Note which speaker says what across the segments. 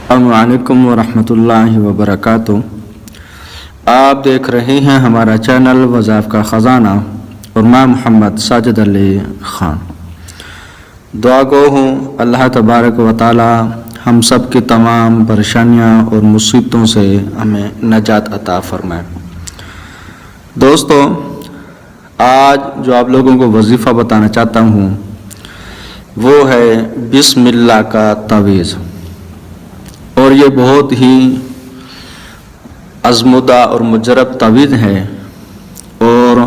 Speaker 1: अस्सलामु अलैकुम वरहमतुल्लाहि वबरकातुह। आप देख रहे हैं हमारा चैनल वज़ाइफ़ का ख़ज़ाना और मैं मोहम्मद साजिद अली ख़ान। दुआ गो हूँ अल्लाह तबारक व तआला हम सब की तमाम परेशानियाँ और मुसीबतों से हमें नजात अता फरमाए। दोस्तों, आज जो आप लोगों को वजीफ़ा बताना चाहता हूँ वो है बिस्मिल्लाह का तवीज़। और ये बहुत ही आज़मुदा और मुजरब तवीज़ है और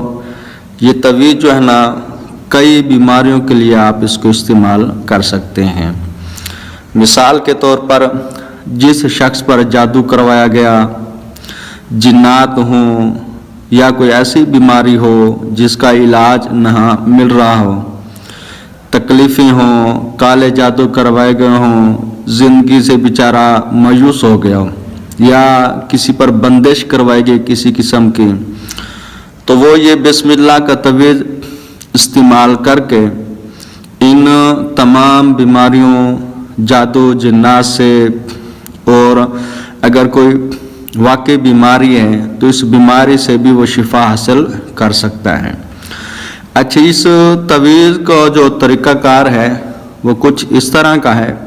Speaker 1: ये तवीज़ जो है ना कई बीमारियों के लिए आप इसको इस्तेमाल कर सकते हैं। मिसाल के तौर पर जिस शख्स पर जादू करवाया गया, जिन्नात हों या कोई ऐसी बीमारी हो जिसका इलाज ना मिल रहा हो, तकलीफ़ें हों, काले जादू करवाए गए हों, ज़िंदगी से बेचारा मायूस हो गया हो या किसी पर बंदिश करवाई गई किसी किस्म की, तो वो ये बिस्मिल्लाह का तवीज़ इस्तेमाल करके इन तमाम बीमारियों, जादू जिन्नात से, और अगर कोई वाकई बीमारी है तो इस बीमारी से भी वो शिफा हासिल कर सकता है। अच्छा, इस तवीज़ का जो तरीक़ाकार है वो कुछ इस तरह का है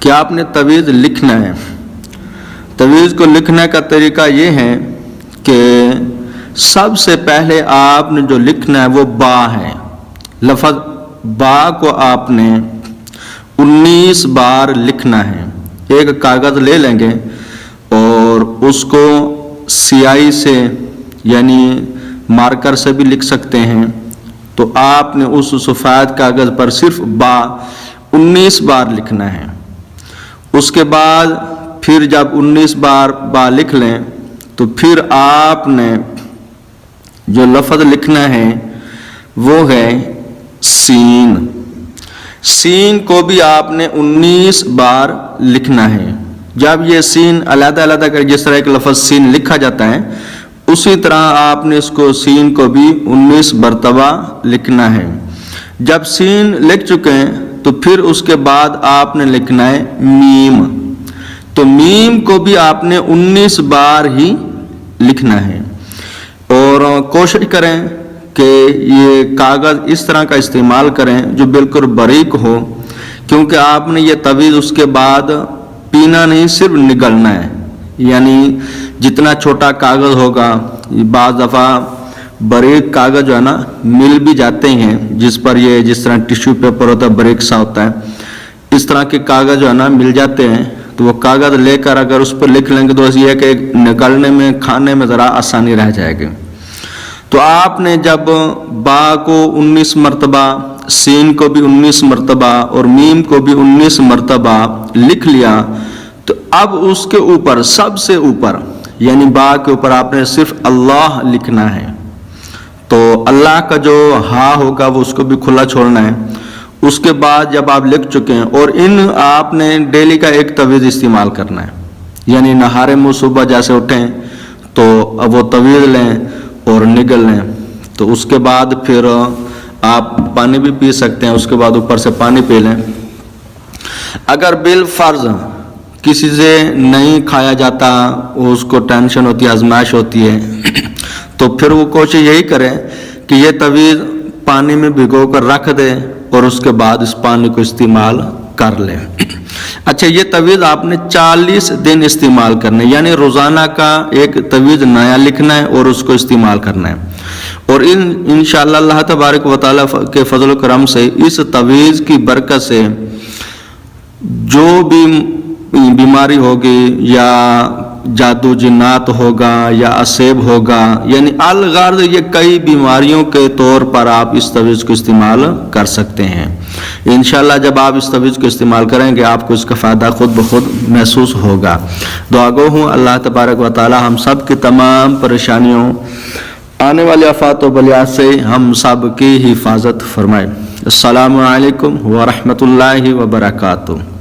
Speaker 1: कि आपने तवीज़ लिखना है। तवीज़ को लिखने का तरीका ये है कि सबसे पहले आपने जो लिखना है वो बा है। लफ्ज़ बा को आपने 19 बार लिखना है। एक कागज़ ले लेंगे और उसको स्याही से यानी मार्कर से भी लिख सकते हैं, तो आपने उस सफ़ेद कागज़ पर सिर्फ बा 19 बार लिखना है। उसके बाद फिर जब 19 बार बा लिख लें तो फिर आपने जो लफ्ज़ लिखना है वो है सीन। सीन को भी आपने 19 बार लिखना है। जब ये सीन अलग-अलग कर जिस तरह एक लफ्ज़ सीन लिखा जाता है उसी तरह आपने इसको सीन को भी 19 मरतबा लिखना है। जब सीन लिख चुके हैं तो फिर उसके बाद आपने लिखना है मीम। तो मीम को भी आपने 19 बार ही लिखना है। और कोशिश करें कि ये कागज़ इस तरह का इस्तेमाल करें जो बिल्कुल बारीक हो, क्योंकि आपने ये तवीज़ उसके बाद पीना नहीं, सिर्फ निगलना है। यानी जितना छोटा कागज़ होगा, बाज़ दफ़ा बारीक कागज़ जो है ना मिल भी जाते हैं, जिस पर ये जिस तरह टिश्यू पेपर होता है बारीक सा होता है, इस तरह के कागज़ जो है ना मिल जाते हैं। तो वो कागज़ लेकर अगर उस पर लिख लेंगे तो ये है कि निकालने में, खाने में ज़रा आसानी रह जाएगी। तो आपने जब बा को 19 मरतबा, सीन को भी 19 मरतबा और मीम को भी 19 मरतबा लिख लिया, तो अब उसके ऊपर सबसे ऊपर यानी बा के ऊपर आपने सिर्फ अल्लाह लिखना है। तो अल्लाह का जो हा होगा वो उसको भी खुला छोड़ना है। उसके बाद जब आप लिख चुके हैं और इन आपने डेली का एक तवीज़ इस्तेमाल करना है, यानी नहारे मुँह सुबह जैसे उठें तो अब वो तवीज़ लें और निगल लें। तो उसके बाद फिर आप पानी भी पी सकते हैं, उसके बाद ऊपर से पानी पी लें। अगर बिल फ़र्ज़ किसी से नहीं खाया जाता, उसको टेंशन होती है, आजमाइश होती है, तो फिर वो कोशिश यही करें कि ये तवीज़ पानी में भिगो कर रख दे और उसके बाद इस पानी को इस्तेमाल कर ले। अच्छा, ये तवीज़ आपने 40 दिन इस्तेमाल करना है, यानी रोज़ाना का एक तवीज़ नया लिखना है और उसको इस्तेमाल करना है। और इंशाअल्लाह अल्लाह तबारक व तआला के फजल करम से इस तवीज़ की बरकत से जो भी बीमारी होगी या जादू जिन्नात होगा या असेब होगा, यानी अलगार्द ये कई बीमारियों के तौर पर आप इस तवीज़ को इस्तेमाल कर सकते हैं। इंशाअल्लाह जब आप इस तवीज़ को इस्तेमाल करेंगे आपको इसका फ़ायदा खुद ब खुद महसूस होगा। दुआ गो हूँ अल्लाह तबारक व तआला हम सब की तमाम परेशानियों, आने वाले आफ़ात व बलियात से हम सब की हिफाजत फरमाए। अस्सलामु अलैकुम व रहमतुल्लाहि व बरकातुहू।